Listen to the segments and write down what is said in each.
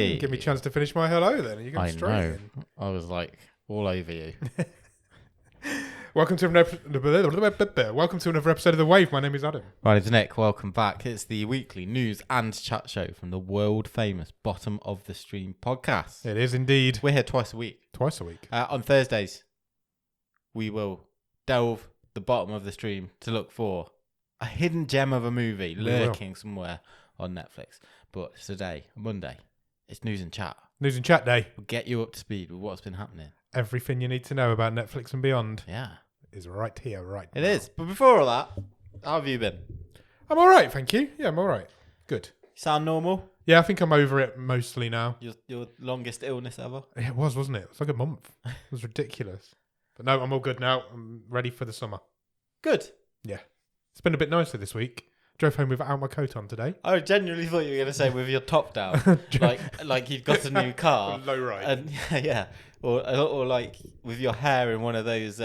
Didn't give me a chance to finish my hello then. You go straight know. in. I was like all over you. Welcome to another episode of The Wave. My name is Adam. My name's Nick. Welcome back. It's the weekly news and chat show from the world famous Bottom of the Stream podcast. It is indeed. We're here twice a week. Twice a week. On Thursdays, we will delve the bottom of the stream to look for a hidden gem of a movie lurking somewhere on Netflix. But today, Monday, it's news and chat. News and chat day. We'll get you up to speed with what's been happening. Everything you need to know about Netflix and beyond is right here, right now. It is. But before all that, how have you been? I'm all right, thank you. Yeah, I'm all right. Good. You sound normal? Yeah, I think I'm over it mostly now. Your longest illness ever? Yeah, it was, wasn't it? It was like a month. It was ridiculous. But no, I'm all good now. I'm ready for the summer. Good. Yeah. It's been a bit nicer this week. Drove home without my coat on today. I genuinely thought you were going to say with your top down, like you've got a new car. Low ride. And yeah, or like with your hair in one of those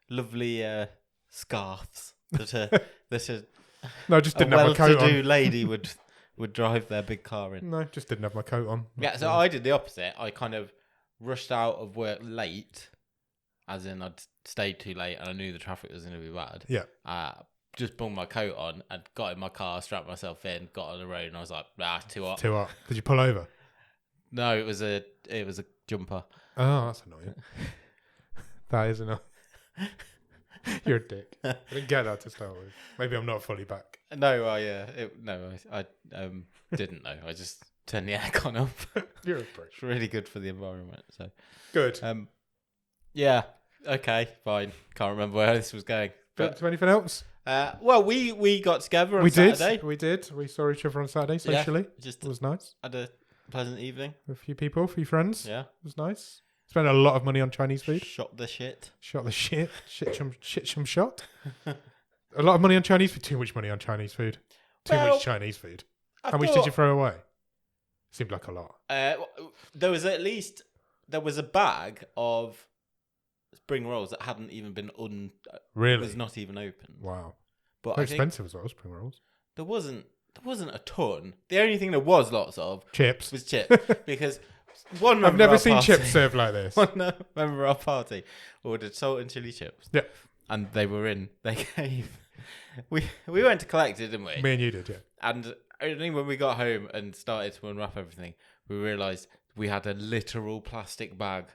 lovely scarves that no, I just didn't have my coat on. well-to-do lady would drive their big car in. No, just didn't have my coat on. Yeah, so I did the opposite. I kind of rushed out of work late, as in I'd stayed too late and I knew the traffic was going to be bad. Yeah. Just bung my coat on and got in my car, strapped myself in, got on the road, and I was like, too hot. Too hot. Did you pull over? No, it was a jumper. Oh, that's annoying. That is annoying. You're a dick. I didn't get that to start with. Maybe I'm not fully back. No, I didn't know. I just turned the aircon up. You're a prick. It's really good for the environment. So good. Yeah. Okay. Fine. Can't remember where this was going. But to anything else? Well, we got together on Saturday. We did. We saw each other on Saturday socially. Yeah, it was nice. Had a pleasant evening. With a few people, a few friends. Yeah. It was nice. Spent a lot of money on Chinese food. Shot the shit. Shit some shot. A lot of money on Chinese food. Too much money on Chinese food. Too much Chinese food. How much did you throw away? Seemed like a lot. There was a bag of spring rolls that hadn't even been Really? Was not even open. Wow. But quite expensive as well, spring rolls. There wasn't a ton. The only thing there was lots of chips. Was chips. Because one member I've never seen chips served like this. One member of our party ordered salt and chili chips. Yeah. And they gave we went to collect it, didn't we? Me and you did, yeah. And only when we got home and started to unwrap everything, we realised we had a literal plastic bag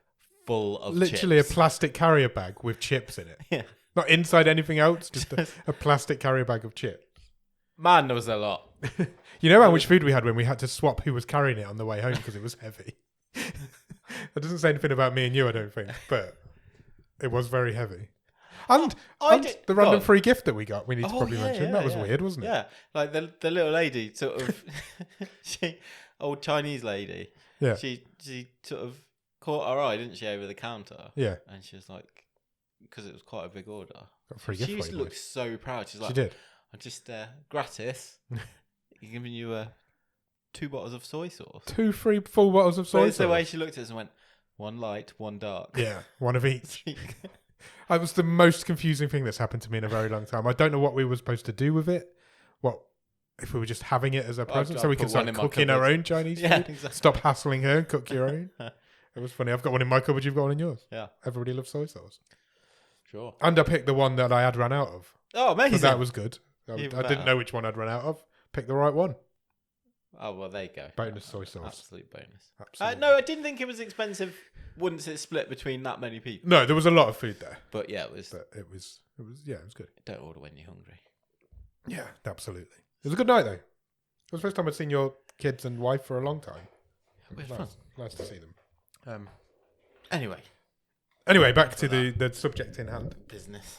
full of literally chips. A plastic carrier bag with chips in it. Yeah. Not inside anything else, just a plastic carrier bag of chips. Man, there was a lot. You know how much food we had when we had to swap who was carrying it on the way home because it was heavy? That doesn't say anything about me and you, I don't think, but it was very heavy. And, the random free gift that we got, we need to probably mention. That was weird, wasn't it? Yeah, like the little lady, sort of, old Chinese lady. Yeah. She sort of caught our eye, didn't she, over the counter? Yeah. And she was like, because it was quite a big order. Got a free gift. She used to look so proud. She's like, she did. I'm just gratis. Giving you 2 bottles of soy sauce. 2 free full bottles of soy sauce. That's the way she looked at us and went, 1 light, 1 dark. Yeah, 1 of each. That was the most confusing thing that's happened to me in a very long time. I don't know what we were supposed to do with it. What if we were just having it as a present so we could start cooking our own Chinese food? Exactly. Stop hassling her and cook your own. It was funny. I've got one in my cupboard. You've got one in yours. Yeah. Everybody loves soy sauce. Sure. And I picked the one that I had run out of. Oh, amazing. So that was good. I didn't know which one I'd run out of. Picked the right one. Oh, well, there you go. Bonus soy sauce. Absolute bonus. Absolutely. No, I didn't think it was expensive once it split between that many people. No, there was a lot of food there. But yeah, it was. But it was good. Don't order when you're hungry. Yeah, absolutely. It was a good night, though. It was the first time I'd seen your kids and wife for a long time. It was fun. Nice to see them. Anyway, back to the subject in hand. Business.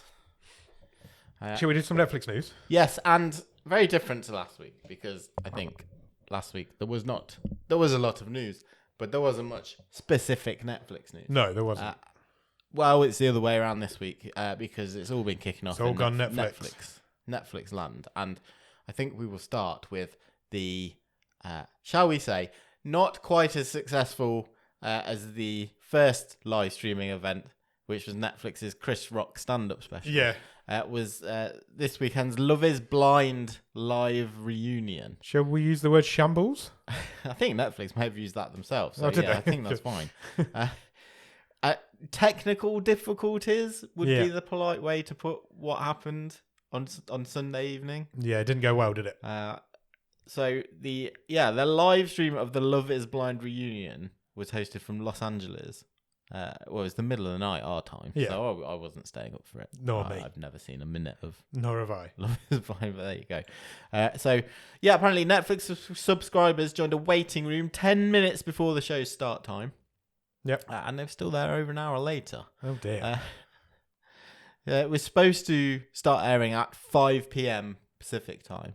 Shall we do some Netflix news? Yes, and very different to last week because I think last week there was a lot of news, but there wasn't much specific Netflix news. No, there wasn't. Well, it's the other way around this week because it's all been kicking off. It's all gone Netflix. Netflix land, and I think we will start with the, shall we say, not quite as successful as the first live streaming event, which was Netflix's Chris Rock stand-up special. Yeah. was this weekend's Love is Blind live reunion. Shall we use the word shambles? I think Netflix may have used that themselves. So, I think that's fine. Technical difficulties would be the polite way to put what happened on Sunday evening. Yeah, it didn't go well, did it? So the live stream of the Love is Blind reunion was hosted from Los Angeles. It was the middle of the night our time, so I wasn't staying up for it. Nor me. I've never seen a minute of. Nor have I. Love is Blind, but there you go. Apparently Netflix subscribers joined a waiting room 10 minutes before the show's start time. Yep. And they're still there over an hour later. Oh dear. It was supposed to start airing at 5 p.m. Pacific time.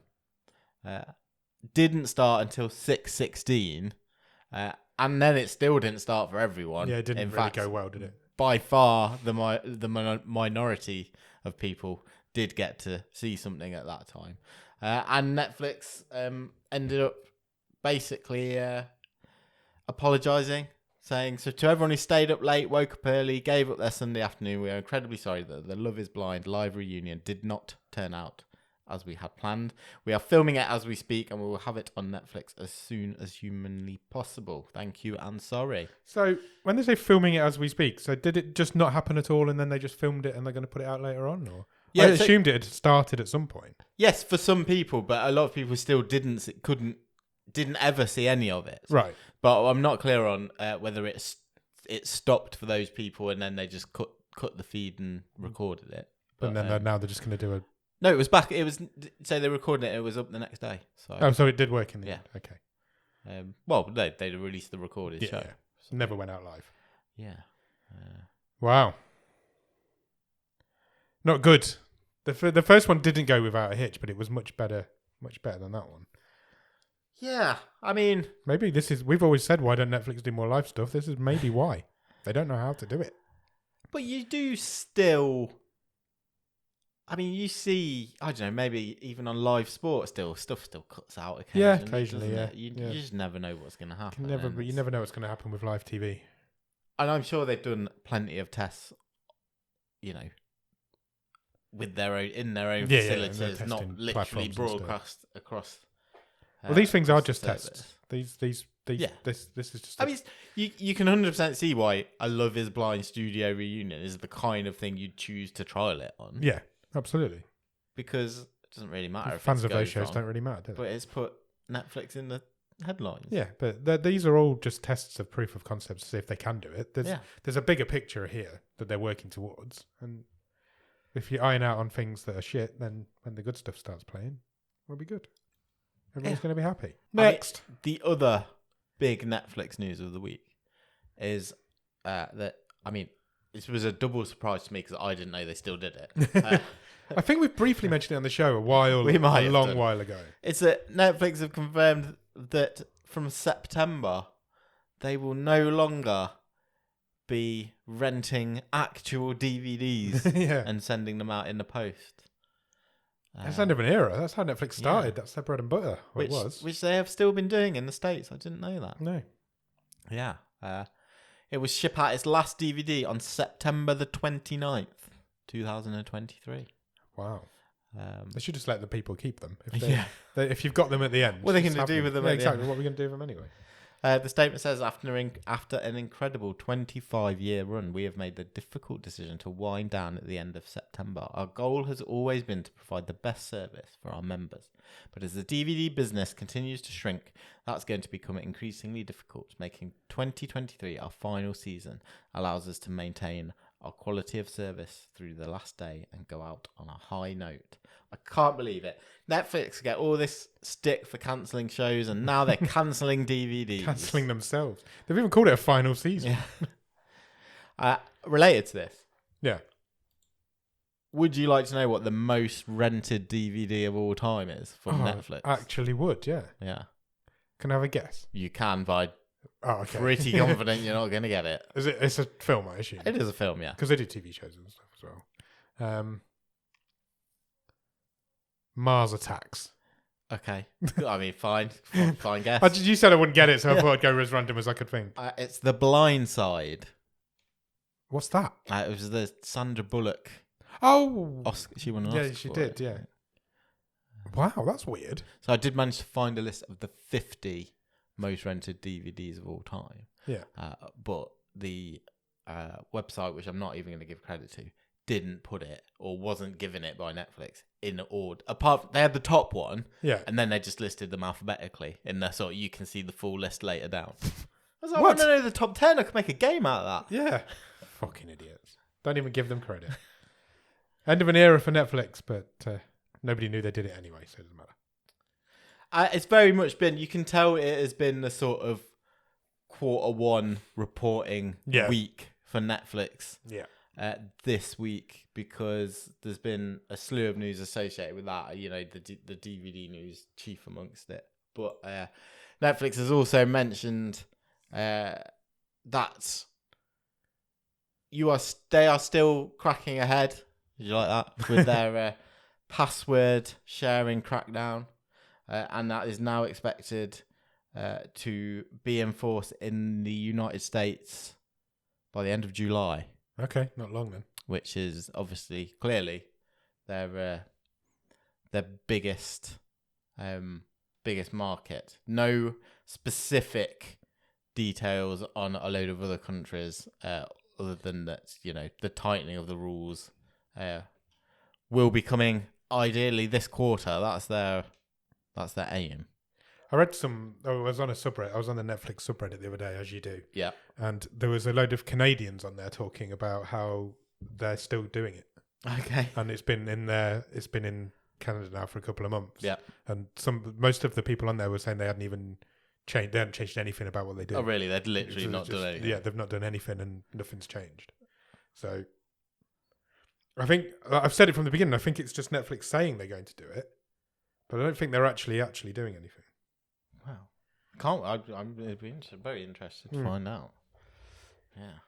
Didn't start until 6:16. And then it still didn't start for everyone. Yeah, it didn't really go well, did it? By far, the minority of people did get to see something at that time. And Netflix ended up basically apologising, saying, so to everyone who stayed up late, woke up early, gave up their Sunday afternoon, we are incredibly sorry that the Love is Blind live reunion did not turn out as we had planned. We are filming it as we speak, and we will have it on Netflix as soon as humanly possible. Thank you and sorry. So when they say filming it as we speak, so did it just not happen at all, and then they just filmed it and they're going to put it out later on? Or I assumed it had started at some point. Yes, for some people, but a lot of people still didn't ever see any of it. Right. But I'm not clear on whether it stopped for those people and then they just cut the feed and recorded it. But, and then now they're just going to do a... No, it was back. It was, say they recorded it. It was up the next day. So it did work in the end. Okay. Well, they released the recorded show. Yeah. So never went out live. Yeah. Wow. Not good. The first one didn't go without a hitch, but it was much better than that one. Yeah, I mean... Maybe we've always said, why don't Netflix do more live stuff? This is maybe why. They don't know how to do it. But you do still... I mean, you see, I don't know, maybe even on live sport stuff still cuts out occasionally. Yeah, occasionally, yeah. You just never know what's going to happen. You never know what's going to happen with live TV. And I'm sure they've done plenty of tests, with their own facilities, not literally broadcast across. Well, these things are just tests. This is just. I mean, you can 100% see why a Love is Blind studio reunion is the kind of thing you'd choose to trial it on. Yeah, absolutely. Because it doesn't really matter if fans of those shows don't really matter, do they? But it's put Netflix in the headlines. Yeah, but these are all just tests of proof of concept to see if they can do it. There's a bigger picture here that they're working towards, and if you iron out on things that are shit, then when the good stuff starts playing, we'll be good. Everyone's going to be happy. Next. I mean, the other big Netflix news of the week is that, I mean, this was a double surprise to me because I didn't know they still did it. I think we briefly mentioned it on the show a long while ago. It's that Netflix have confirmed that from September, they will no longer be renting actual DVDs and sending them out in the post. That's the end of an era. That's how Netflix started. That's their bread and butter. Which they have still been doing in the States. I didn't know that. No. Yeah. It was shipped out its last DVD on September the 29th, 2023. Wow. They should just let the people keep them. If you've got them at the end. What are they going to do with them at exactly. the end? What are we going to do with them anyway? The statement says, after an incredible 25-year run, we have made the difficult decision to wind down at the end of September. Our goal has always been to provide the best service for our members. But as the DVD business continues to shrink, that's going to become increasingly difficult. Making 2023 our final season allows us to maintain our quality of service through the last day and go out on a high note. I can't believe it. Netflix get all this stick for cancelling shows, and now they're cancelling DVDs. Cancelling themselves. They've even called it a final season. Yeah. Related to this. Yeah. Would you like to know what the most rented DVD of all time is from Netflix? I actually would, yeah. Yeah. Can I have a guess? You can, but I'm pretty confident you're not going to get it. It's a film, I assume. It is a film, yeah. Because they do TV shows and stuff as well. Mars Attacks. Okay. I mean, fine guess. You said I wouldn't get it, so I thought I'd go as random as I could think. It's The Blind Side. What's that? It was the Sandra Bullock. Oh, she won an Oscar. Yeah, she did. Yeah. Wow, that's weird. So I did manage to find a list of the 50 most rented DVDs of all time. Yeah. But the website, which I'm not even going to give credit to, didn't put it or wasn't given it by Netflix in order. They had the top one, and then they just listed them alphabetically in there, so you can see the full list later down. I was like, I want to know the top 10. I could make a game out of that. Yeah, fucking idiots. Don't even give them credit. End of an era for Netflix, but nobody knew they did it anyway, so it doesn't matter. It's very much been. You can tell it has been the sort of Q1 reporting week for Netflix. Yeah. This week, because there's been a slew of news associated with that. You know, the DVD news chief amongst it. But Netflix has also mentioned that they are still cracking ahead. Did you like that? With their password sharing crackdown, and that is now expected to be enforced in the United States by the end of July. Okay, not long then. Which is obviously clearly their biggest market. No specific details on a load of other countries, other than that, you know, the tightening of the rules will be coming ideally this quarter. That's their aim. I read I was on a subreddit. I was on the Netflix subreddit the other day, as you do. Yeah. And there was a load of Canadians on there talking about how they're still doing it. Okay. And it's been in Canada now for a couple of months. Yeah. And most of the people on there were saying they hadn't changed anything about what they do. Oh, really? They'd literally not done anything. Yeah, they've not done anything, and nothing's changed. So I think I've said it from the beginning. I think it's just Netflix saying they're going to do it, but I don't think they're actually doing anything. Wow. I'm very interested to find out. Yeah.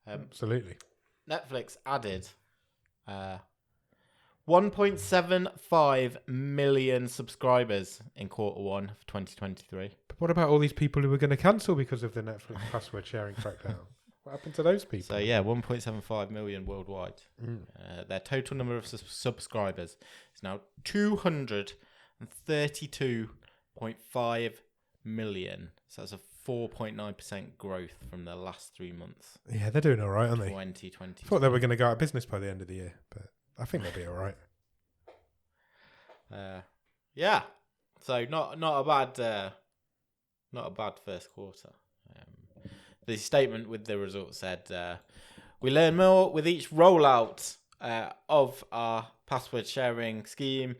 Absolutely. Netflix added 1.75 million subscribers in Q1 of 2023. But what about all these people who were going to cancel because of the Netflix password sharing crackdown? What happened to those people? So, 1.75 million worldwide. Their total number of subscribers is now 232.5 million. So that's a 4.9% growth from the last 3 months. Yeah, they're doing all right, aren't they? 2020. I thought they were going to go out of business by the end of the year, but I think they'll be all right. Yeah. So not a bad first quarter. The statement with the results said, "We learn more with each rollout of our password sharing scheme."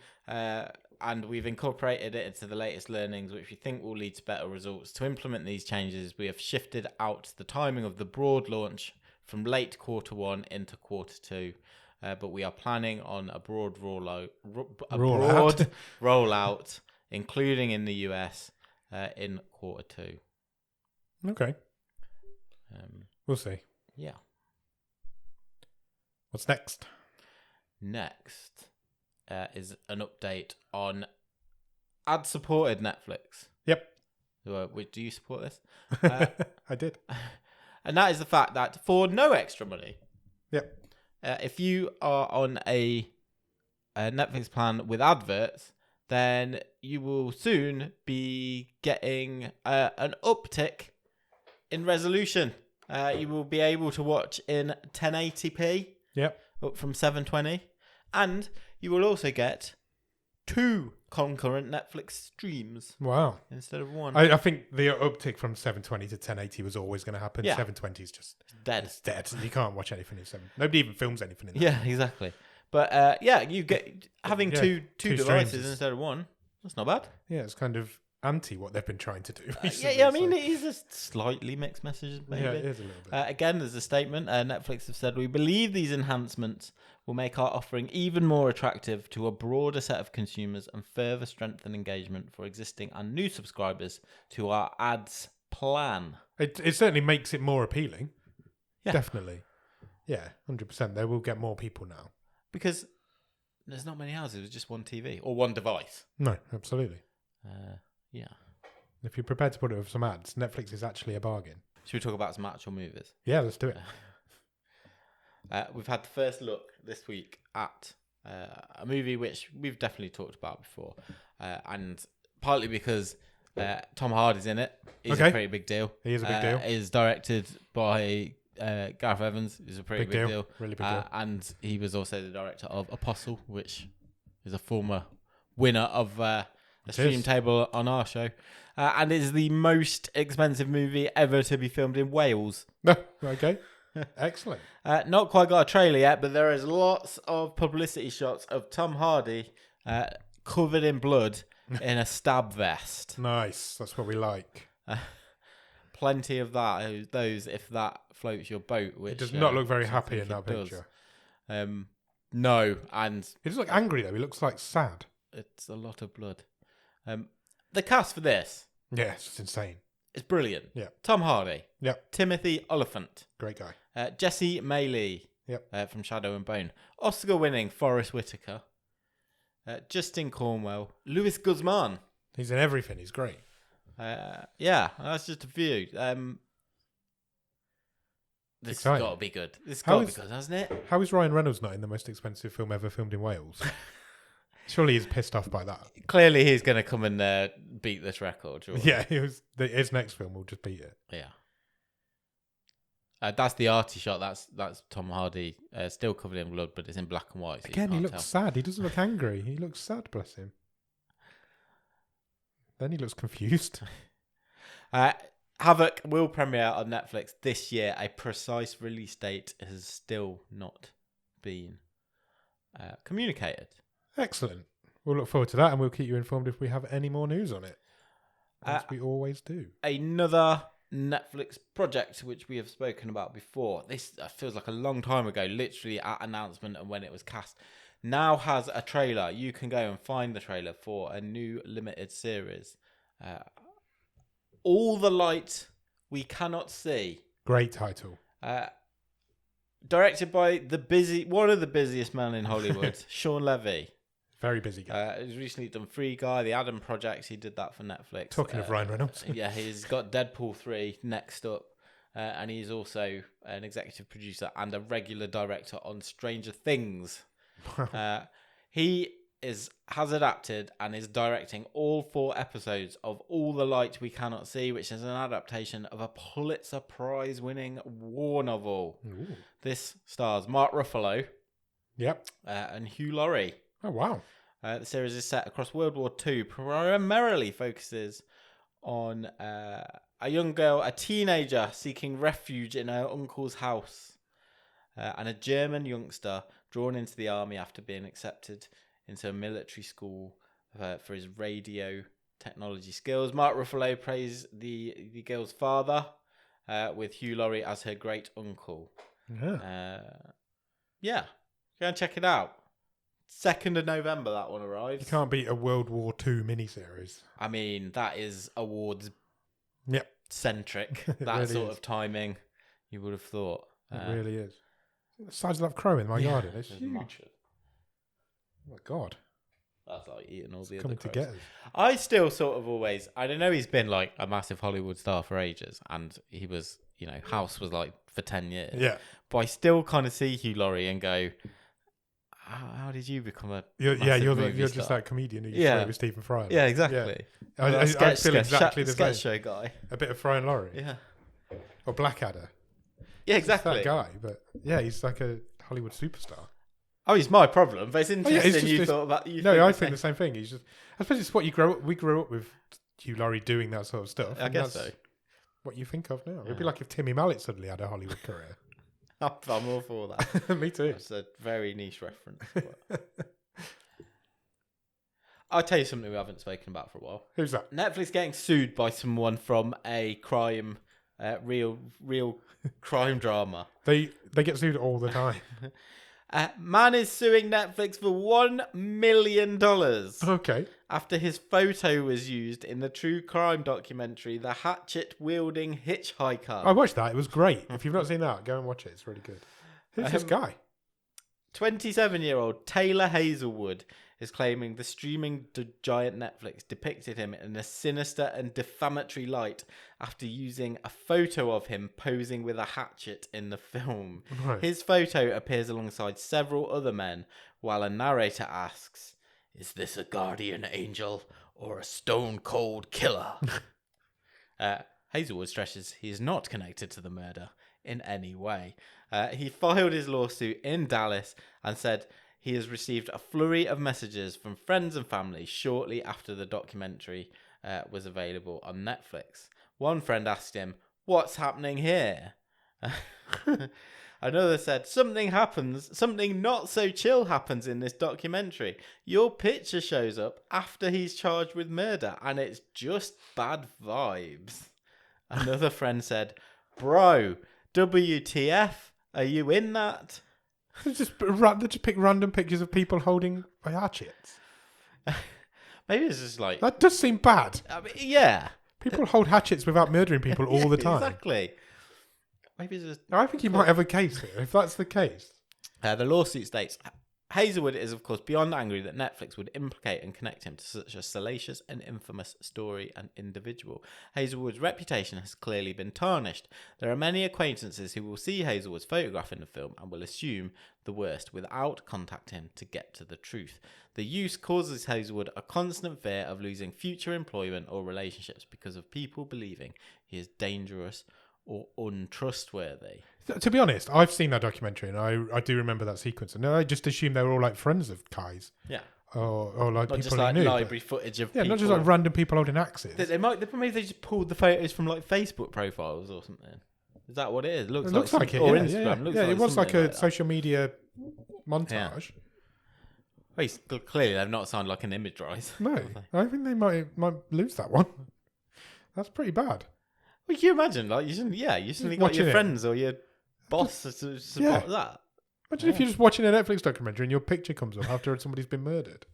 And we've incorporated it into the latest learnings, which we think will lead to better results. To implement these changes, we have shifted out the timing of the broad launch from late Q1 into Q2. But we are planning on a broad rollout, including in the US, in Q2. Okay. We'll see. Yeah. What's next? Next is an update on ad-supported Netflix. Yep. Do you support this? I did. And that is the fact that for no extra money, yep. If you are on a Netflix plan with adverts, then you will soon be getting an uptick in resolution. You will be able to watch in 1080p. Yep. Up from 720. And you will also get 2 concurrent Netflix streams. Wow. Instead of 1. I think the uptick from 720 to 1080 was always going to happen. Yeah. 720 is just dead. It's dead. You can't watch anything in 7. Nobody even films anything in that. Yeah, exactly. But you get having two devices instead of 1. That's not bad. Yeah, it's kind of anti what they've been trying to do recently. I mean, it is a slightly mixed message, maybe. Yeah, it is a little bit. Again, there's a statement. Netflix have said, "We believe these enhancements will make our offering even more attractive to a broader set of consumers and further strengthen engagement for existing and new subscribers to our ads plan." It certainly makes it more appealing. Yeah. Definitely. Yeah, 100%. They will get more people now. Because there's not many houses with just one TV or one device. No, absolutely. Yeah. If you're prepared to put it with some ads, Netflix is actually a bargain. Should we talk about some actual movies? Yeah, let's do it. we've had the first look this week at a movie which we've definitely talked about before, and partly because Tom Hardy's in it. He's a pretty big deal. He is a big deal. He's directed by Gareth Evans. He's a pretty big deal. Really big deal. And he was also the director of Apostle, which is a former winner of a stream table on our show. And is the most expensive movie ever to be filmed in Wales. Okay. Excellent. Not quite got a trailer yet, but there is lots of publicity shots of Tom Hardy covered in blood in a stab vest. Nice. That's what we like. Plenty of that. Those, if that floats your boat. Which it does not look very happy in that picture. No, and he doesn't look angry though. He looks like sad. It's a lot of blood. The cast for this, it's insane. It's brilliant. Yeah. Tom Hardy. Yep. Timothy Olyphant. Great guy. Jesse Maylie. Yep. From Shadow and Bone. Oscar-winning Forrest Whitaker. Justin Cornwell. Luis Guzman. He's in everything. He's great. That's just a few. This has got to be good. This has got to be good, hasn't it? How is Ryan Reynolds not in the most expensive film ever filmed in Wales? Surely he's pissed off by that. Clearly he's going to come and beat this record. Surely. Yeah, his next film will just beat it. Yeah. That's the arty shot. That's Tom Hardy still covered in blood, but it's in black and white. So again, he looks sad. He doesn't look angry. He looks sad, bless him. Then he looks confused. Havoc will premiere on Netflix this year. A precise release date has still not been communicated. Excellent. We'll look forward to that, and we'll keep you informed if we have any more news on it. As we always do. Another Netflix project which we have spoken about before. This feels like a long time ago, literally at announcement and when it was cast. Now has a trailer. You can go and find the trailer for a new limited series. All the Light We Cannot See. Great title. Directed by one of the busiest men in Hollywood, Sean Levy. Very busy guy. He's recently done Free Guy, The Adam Project. He did that for Netflix. Talking of Ryan Reynolds. He's got Deadpool 3 next up. And he's also an executive producer and a regular director on Stranger Things. He has adapted and is directing all 4 episodes of All the Light We Cannot See, which is an adaptation of a Pulitzer Prize winning war novel. Ooh. This stars Mark Ruffalo. Yep. And Hugh Laurie. Oh, wow. The series is set across World War II, primarily focuses on a young girl, a teenager seeking refuge in her uncle's house, and a German youngster drawn into the army after being accepted into a military school for his radio technology skills. Mark Ruffalo plays the girl's father, with Hugh Laurie as her great uncle. Yeah. Go and check it out. 2nd of November, that one arrives. You can't beat a World War II miniseries. I mean, that is awards centric. That really sort is. Of timing, you would have thought. It really is. The size of that crow in my garden is huge. Massive. Oh my God. That's like eating all the coming other crows. Together. I still sort of always, I don't know, he's been like a massive Hollywood star for ages, and he was, House was like for 10 years. Yeah. But I still kind of see Hugh Laurie and go, how did you become a you're just that comedian who used to play with Stephen Fry. Yeah, exactly. Yeah. I feel exactly the same. Sketch show guy. A bit of Fry and Laurie. Yeah. Or Blackadder. Yeah, exactly. That guy, but yeah, he's like a Hollywood superstar. Oh, he's my problem, but it's interesting you thought about. I think the same thing. He's just, I suppose it's what we grew up with Hugh Laurie doing that sort of stuff. I guess so. What you think of now? It'd be like if Timmy Mallet suddenly had a Hollywood career. I'm all for that. Me too. It's a very niche reference. I'll tell you something we haven't spoken about for a while. Who's that? Netflix getting sued by someone from a crime, real crime drama. They get sued all the time. Man is suing Netflix for $1 million. Okay. After his photo was used in the true crime documentary, The Hatchet-Wielding Hitchhiker. I watched that. It was great. If you've not seen that, go and watch it. It's really good. Who's this guy? 27-year-old Taylor Hazelwood is claiming the streaming giant Netflix depicted him in a sinister and defamatory light after using a photo of him posing with a hatchet in the film. Right. His photo appears alongside several other men, while a narrator asks, "Is this a guardian angel or a stone-cold killer?" Hazelwood stresses he is not connected to the murder in any way. He filed his lawsuit in Dallas and said he has received a flurry of messages from friends and family shortly after the documentary was available on Netflix. One friend asked him, "What's happening here?" Another said, "Something not so chill happens in this documentary. Your picture shows up after he's charged with murder, and it's just bad vibes." Another friend said, "Bro, WTF? Are you in that?" They just pick random pictures of people holding hatchets. Maybe it's just like... That does seem bad. I mean, yeah. People hold hatchets without murdering people all the time. Exactly. Maybe it's just... I think you might have a case here, if that's the case. The lawsuit states, Hazelwood is, of course, beyond angry that Netflix would implicate and connect him to such a salacious and infamous story and individual. Hazelwood's reputation has clearly been tarnished. There are many acquaintances who will see Hazelwood's photograph in the film and will assume the worst without contacting him to get to the truth. The use causes Hazelwood a constant fear of losing future employment or relationships because of people believing he is dangerous or untrustworthy. To be honest, I've seen that documentary and I do remember that sequence. And I just assumed they were all like friends of Kai's. Yeah. Or like not people just like he knew, library footage of people. not just like random people holding axes. Maybe they just pulled the photos from like Facebook profiles or something. Is that what it is? It looks like it. Or Instagram. Yeah, it was like a social media montage. Well, clearly they've not signed like an image right. No, I think they might lose that one. That's pretty bad. Well, can you imagine? Like, you suddenly got your friends or your boss to support that. Imagine if you're just watching a Netflix documentary and your picture comes up after somebody's been murdered.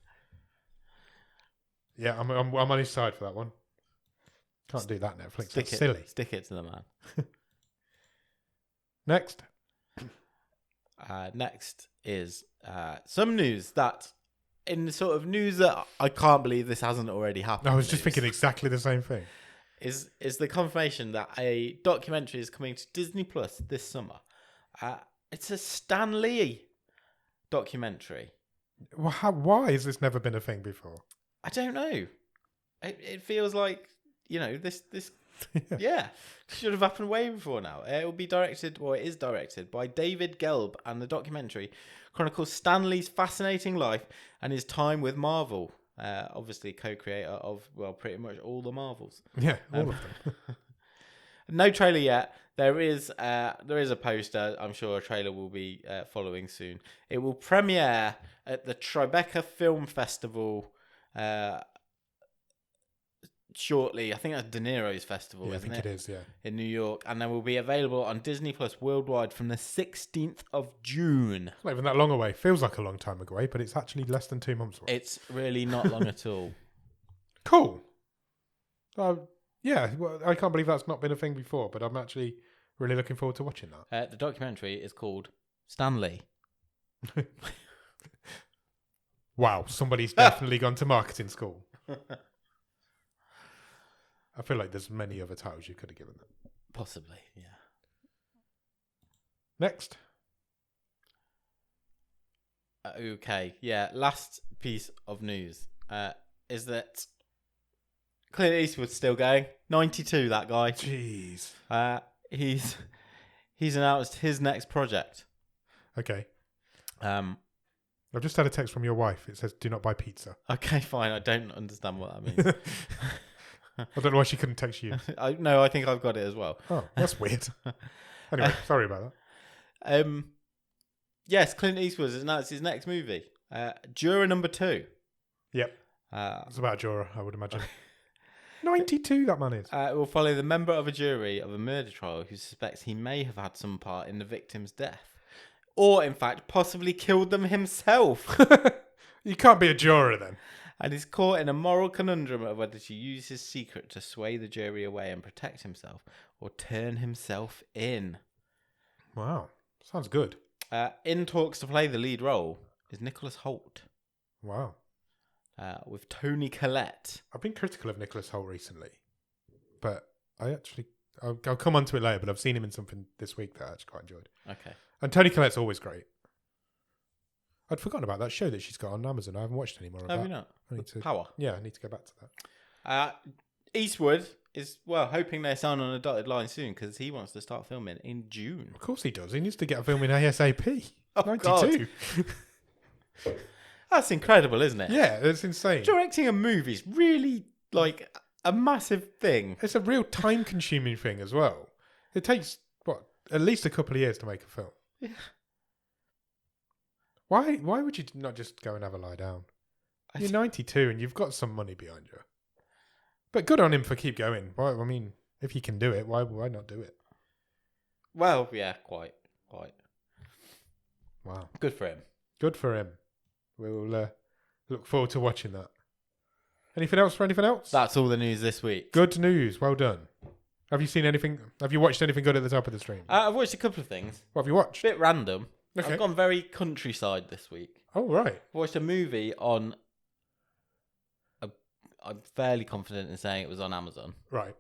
Yeah, I'm on his side for that one. Can't do that, Netflix. That's silly. Stick it to the man. Next. Next is some news that, in the sort of news that I can't believe this hasn't already happened. I was just thinking exactly the same thing. Is the confirmation that a documentary is coming to Disney Plus this summer. It's a Stan Lee documentary. Well, why has this never been a thing before? I don't know. It feels like, this should have happened way before now. It is directed by David Gelb, and the documentary chronicles Stan Lee's fascinating life and his time with Marvel. Obviously co-creator of, pretty much all the Marvels. Yeah, all of them. No trailer yet. There is a poster. I'm sure a trailer will be following soon. It will premiere at the Tribeca Film Festival shortly. I think that's De Niro's festival, yeah, isn't I think it is, yeah. In New York. And then will be available on Disney Plus worldwide from the 16th of June. It's not even that long away. Feels like a long time away, but it's actually less than 2 months away. It's really not long at all. Cool. Yeah, well, I can't believe that's not been a thing before, but I'm actually really looking forward to watching that. The documentary is called Stan Lee. Wow, somebody's definitely gone to marketing school. I feel like there's many other titles you could have given them. Possibly, yeah. Next. Okay, yeah. Last piece of news is that Clint Eastwood's still going. 92, that guy. Jeez. He's announced his next project. Okay. I've just had a text from your wife. It says, "Do not buy pizza." Okay, fine. I don't understand what that means. I don't know why she couldn't text you. I think I've got it as well. Oh, that's weird. Anyway, sorry about that. Yes, Clint Eastwood has announced his next movie, Juror Number 2. Yep. It's about a juror, I would imagine. 92, that man is. It will follow the member of a jury of a murder trial who suspects he may have had some part in the victim's death. Or, in fact, possibly killed them himself. You can't be a juror then. And is caught in a moral conundrum of whether to use his secret to sway the jury away and protect himself, or turn himself in. Wow. Sounds good. In talks to play the lead role is Nicholas Hoult. Wow. with Toni Collette. I've been critical of Nicholas Hoult recently, but I'll come on to it later, but I've seen him in something this week that I actually quite enjoyed. Okay. And Toni Collette's always great. I'd forgotten about that show that she's got on Amazon. I haven't watched any more of that. Have you not? Power. Yeah, I need to go back to that. Eastwood is, hoping they sign on a dotted line soon because he wants to start filming in June. Of course he does. He needs to get a film in ASAP. Oh, 92. God. That's incredible, isn't it? Yeah, it's insane. Directing a movie is really, like, a massive thing. It's a real time-consuming thing as well. It takes, at least a couple of years to make a film. Yeah. Why would you not just go and have a lie down? You're 92 and you've got some money behind you. But good on him for keep going. I mean, if he can do it, why not do it? Well, yeah, quite. Wow. Good for him. Good for him. We'll look forward to watching that. Anything else for anything else? That's all the news this week. Good news. Well done. Have you seen anything? Have you watched anything good at the top of the stream? I've watched a couple of things. What have you watched? Bit random. Okay. I've gone very countryside this week. Oh, right. I watched a movie on... I'm fairly confident in saying it was on Amazon. Right.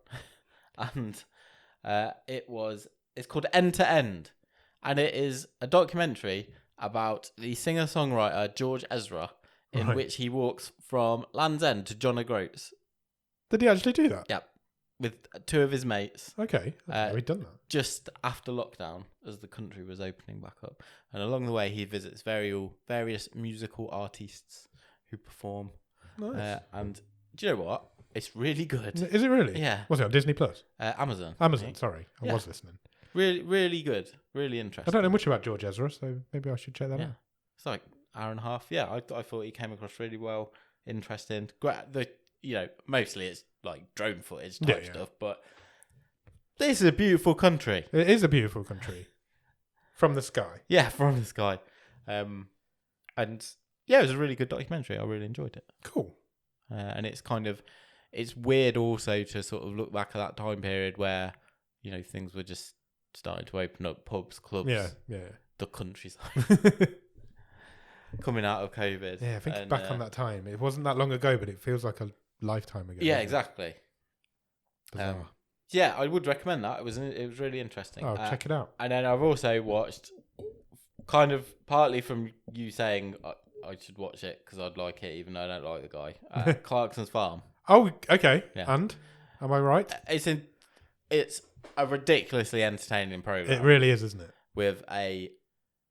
And it's called End to End. And it is a documentary about the singer-songwriter George Ezra, in which he walks from Land's End to John O'Groats. Did he actually do that? Yep. With two of his mates. Okay. We've done that. Just after lockdown, as the country was opening back up. And along the way, he visits various musical artists who perform. Nice. And do you know what? It's really good. Is it really? Yeah. Was it on Disney Plus? Amazon. Amazon, sorry. I was listening. Really, really good. Really interesting. I don't know much about George Ezra, so maybe I should check that out. It's like an hour and a half. Yeah, I thought he came across really well. Interesting. Mostly it's like drone footage type stuff, but this is a beautiful country. It is a beautiful country. From the sky. Yeah, from the sky. And yeah, it was a really good documentary. I really enjoyed it. Cool. And it's weird also to sort of look back at that time period where, things were just starting to open up, pubs, clubs, the countryside. Coming out of COVID. Yeah, thinking back on that time. It wasn't that long ago, but it feels like a lifetime ago. Yeah, exactly. Yeah, I would recommend that. It was really interesting. Oh, check it out. And then I've also watched, kind of partly from you saying I should watch it because I'd like it, even though I don't like the guy. Clarkson's Farm. Oh, okay. Yeah. And am I right? It's a ridiculously entertaining program. It really is, isn't it? With a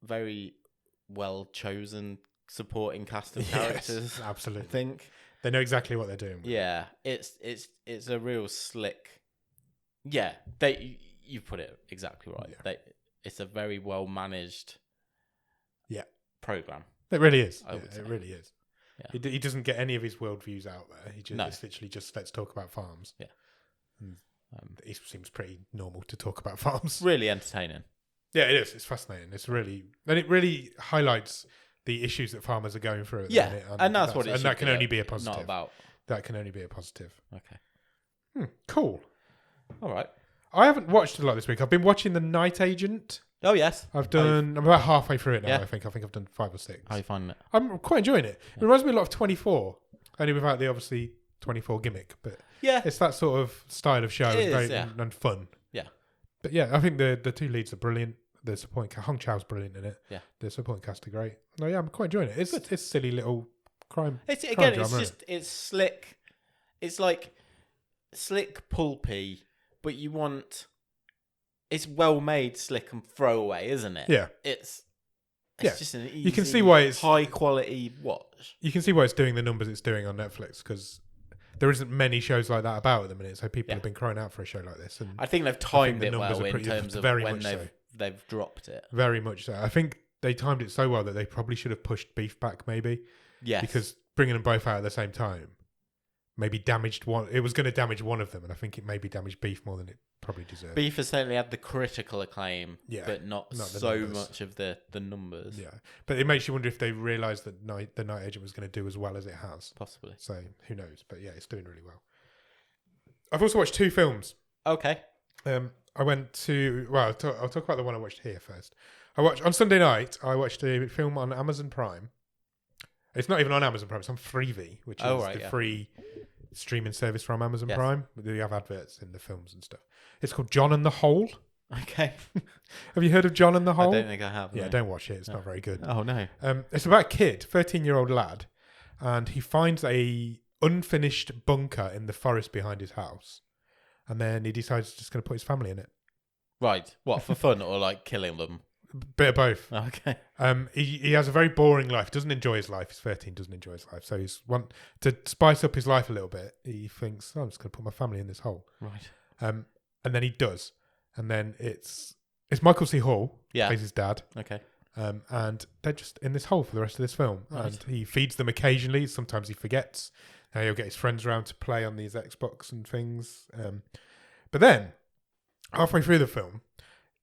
very well chosen supporting cast of characters. Yes, absolutely. I think they know exactly what they're doing. Yeah, it's a real slick. Yeah, you put it exactly right. Yeah. It's a very well managed. Yeah. Program. It really is. It really is. Yeah. He doesn't get any of his worldviews out there. It's literally just let's talk about farms. Yeah. It seems pretty normal to talk about farms. Really entertaining. Yeah, it is. It's fascinating. It really highlights the issues that farmers are going through. At the minute, and that's what it and should that can be only be a positive. Not about. That can only be a positive. Okay. Cool. All right. I haven't watched a lot this week. I've been watching The Night Agent. Oh yes. I'm about halfway through it now. I think I've done 5 or 6. How are you finding it? I'm quite enjoying it. It reminds me a lot of 24, only without the obviously 24 gimmick. But it's that sort of style of show and fun. Yeah. But yeah, I think the two leads are brilliant. The supporting cast, Hong Chau's brilliant in it. Yeah. The supporting cast are great. No, yeah, I'm quite enjoying it. It's silly little crime. It's slick. It's like slick pulpy, but you want. It's well made, slick and throwaway, isn't it? Yeah. It's just an easy, you can see why it's high quality watch. You can see why it's doing the numbers it's doing on Netflix because there isn't many shows like that about at the minute. So people have been crying out for a show like this. And I think they've timed it well in terms of when they've dropped it. Very much so. I think they timed it so well that they probably should have pushed Beef back maybe. Yes. Because bringing them both out at the same time maybe damaged one. It was going to damage one of them, and I think it maybe damaged Beef more than it probably deserved. Beef has certainly had the critical acclaim, but not so numbers. Much of the numbers. Yeah, but it makes you wonder if they realised that the Night Agent was going to do as well as it has. Possibly. So who knows? But yeah, it's doing really well. I've also watched 2 films. Okay. I went to I'll talk about the one I watched here first. On Sunday night. I watched a film on Amazon Prime It's not even on Amazon Prime. It's on Freevee, which is the free streaming service from Amazon Prime. They have adverts in the films and stuff. It's called John and the Hole. Okay. Have you heard of John and the Hole? I don't think I have. Yeah, don't watch it. It's not very good. Oh, no. It's about a kid, 13-year-old lad, and he finds a unfinished bunker in the forest behind his house. And then he decides he's just going to put his family in it. Right. What, for fun or like killing them? Bit of both. Okay. He has a very boring life. Doesn't enjoy his life. He's 13. Doesn't enjoy his life. So to spice up his life a little bit. He thinks, I'm just going to put my family in this hole. Right. And then he does. And then it's Michael C. Hall. Plays his dad. Okay. And they're just in this hole for the rest of this film. Right. And he feeds them occasionally. Sometimes he forgets. He'll get his friends around to play on these Xbox and things. But then, halfway through the film,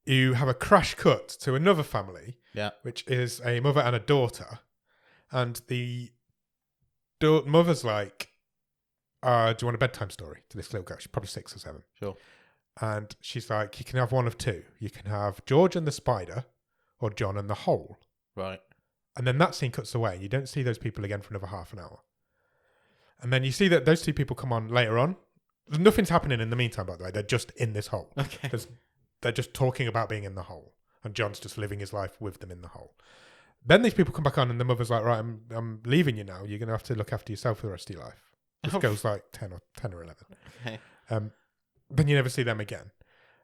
you have a crash cut to another family, which is a mother and a daughter. And the mother's like, do you want a bedtime story to this little girl? She's probably 6 or 7. Sure. And she's like, you can have one of two. You can have George and the spider or John and the hole. Right. And then that scene cuts away. You don't see those people again for another half an hour. And then you see that those two people come on later on. Nothing's happening in the meantime, by the way. They're just in this hole. Okay. They're just talking about being in the hole. And John's just living his life with them in the hole. Then these people come back on and the mother's like, right, I'm leaving you now. You're going to have to look after yourself for the rest of your life. This girl's like 10 or 11. Okay. Then you never see them again.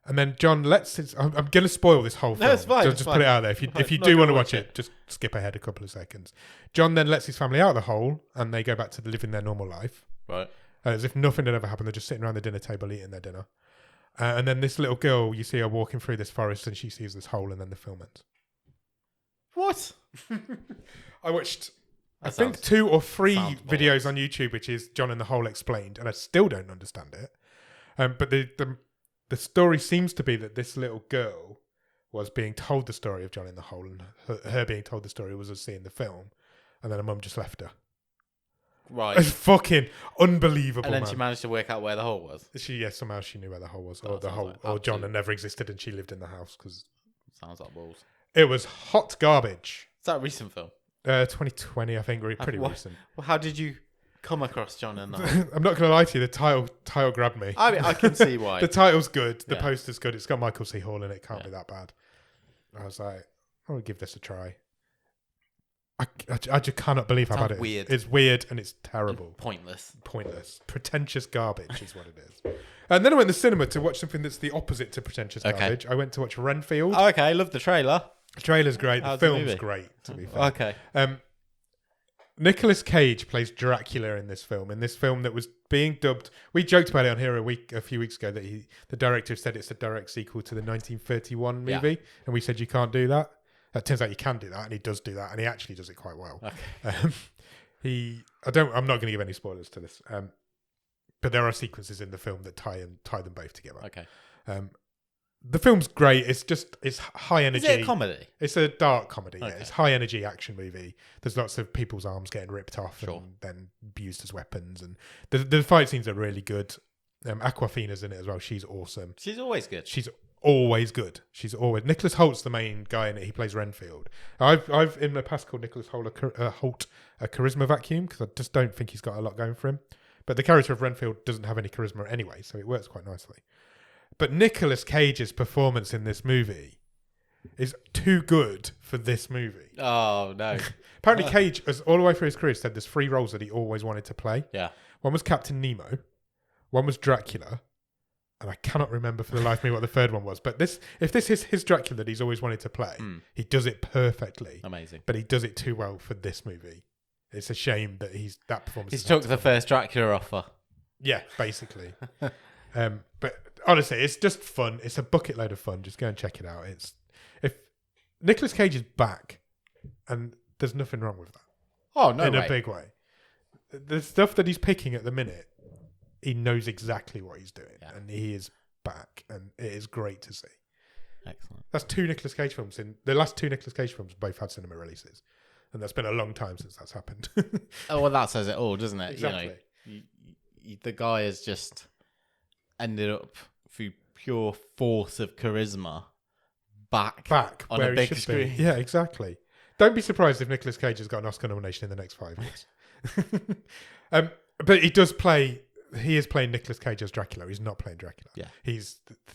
And then John lets his... I'm going to spoil this whole film. No, it's fine. Just put it out there. If you do want to watch it, just skip ahead a couple of seconds. John then lets his family out of the hole and they go back to living their normal life. Right. As if nothing had ever happened. They're just sitting around the dinner table eating their dinner. And then this little girl, you see her walking through this forest and she sees this hole and then the film ends. What? I watched... I think 2 or 3 videos on YouTube, which is John and the Hole Explained, and I still don't understand it. But the story seems to be that this little girl was being told the story of John in the Hole, and her being told the story was us seeing the film, and then her mum just left her. Right. It's fucking unbelievable. And then she managed to work out where the hole was. Somehow she knew where the hole was, or John had never existed and she lived in the house. Cause sounds like balls. It was hot garbage. Is that a recent film? 2020, I think, pretty recent. Well, how did you come across John and the Hole? I'm not going to lie to you, the title grabbed me. I mean, I can see why. The title's good, the poster's good, it's got Michael C. Hall in it, can't be that bad. I was like, I'm going to give this a try. I just cannot believe how bad it is. It's weird and it's terrible. And pointless. Pretentious garbage is what it is. And then I went to the cinema to watch something that's the opposite to pretentious garbage. I went to watch Renfield. Oh, okay, I love the trailer. The trailer's great. The film's great, to be fair. Okay. Nicolas Cage plays Dracula in this film. In this film that was being dubbed... We joked about it on here a few weeks ago that the director said it's a direct sequel to the 1931 movie. Yeah. And we said you can't do that. It turns out you can do that, and he does do that, and he actually does it quite well. Okay. I'm not going to give any spoilers to this, but there are sequences in the film that tie them both together. Okay. The film's great. It's high energy. Is it a comedy? It's a dark comedy. Okay. Yeah, it's high energy action movie. There's lots of people's arms getting ripped off and then used as weapons, and the fight scenes are really good. Awkwafina's in it as well. She's awesome. She's always good. She's always good. Nicholas Holt's the main guy in it. He plays Renfield. I've in the past called Nicholas Holt a charisma vacuum because I just don't think he's got a lot going for him. But the character of Renfield doesn't have any charisma anyway, so it works quite nicely. But Nicolas Cage's performance in this movie is too good for this movie. Oh, no. Apparently Cage, as all the way through his career, said there's 3 roles that he always wanted to play. Yeah. One was Captain Nemo. One was Dracula. And I cannot remember for the life of me what the third one was. But if this is his Dracula that he's always wanted to play, he does it perfectly. Amazing. But he does it too well for this movie. It's a shame that that performance. He's took the first Dracula offer. Yeah, basically. But honestly, it's just fun. It's a bucket load of fun. Just go and check it out. If Nicolas Cage is back, and there's nothing wrong with that. Oh no, in a big way. The stuff that he's picking at the minute, he knows exactly what he's doing, and he is back, and it is great to see. Excellent. That's 2 Nicolas Cage films. The last 2 Nicolas Cage films both had cinema releases, and that's been a long time since that's happened. Oh well, that says it all, doesn't it? Exactly. The guy has just ended up through pure force of charisma back on a big screen. Yeah, exactly. Don't be surprised if Nicolas Cage has got an Oscar nomination in the next 5 years. But he does play. He is playing Nicolas Cage as Dracula. He's not playing Dracula. Yeah.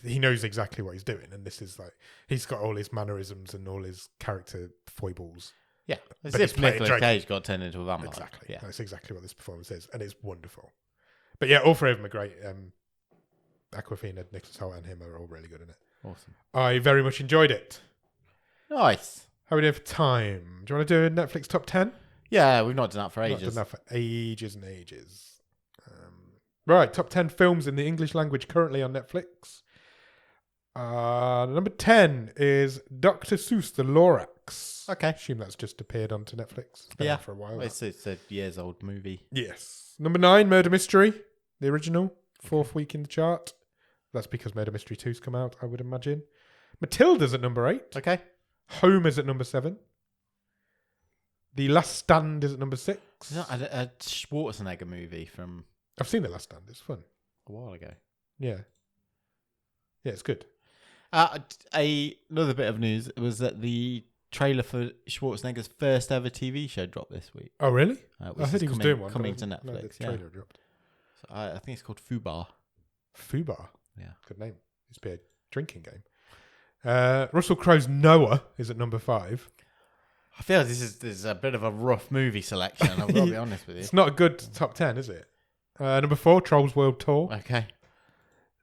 He knows exactly what he's doing, and this is like he's got all his mannerisms and all his character foibles. Yeah, as if Nicolas Cage got turned into a vampire. Exactly. Yeah, that's exactly what this performance is, and it's wonderful. But yeah, all three of them are great. Awkwafina, Nicholas Hoult, and him are all really good in it. Awesome. I very much enjoyed it. Nice. How are we doing for time? Do you want to do a Netflix top 10? Yeah, we've not done that for ages. Not done that for ages and ages. Right, top 10 films in the English language currently on Netflix. Number 10 is Dr. Seuss the Lorax. Okay. I assume that's just appeared onto Netflix. It's been out for a while. It's a years old movie. Yes. Number 9, Murder Mystery, the original, 4th week in the chart. That's because Murder Mystery 2's come out, I would imagine. Matilda's at number 8. Okay. Home is at number 7. The Last Stand is at number 6. Is that a Schwarzenegger movie from... I've seen The Last Stand. It's fun. A while ago. Yeah. Yeah, it's good. Another bit of news was that the trailer for Schwarzenegger's first ever TV show dropped this week. Oh, really? I heard he was doing one. Coming to Netflix. No, the trailer dropped. So I think it's called Fubar. Fubar? Yeah. Good name. It's be a drinking game. Russell Crowe's Noah is at number 5. I feel this is a bit of a rough movie selection. I've got to be honest with you. It's not a good top 10, is it? Number 4, Trolls World Tour. Okay.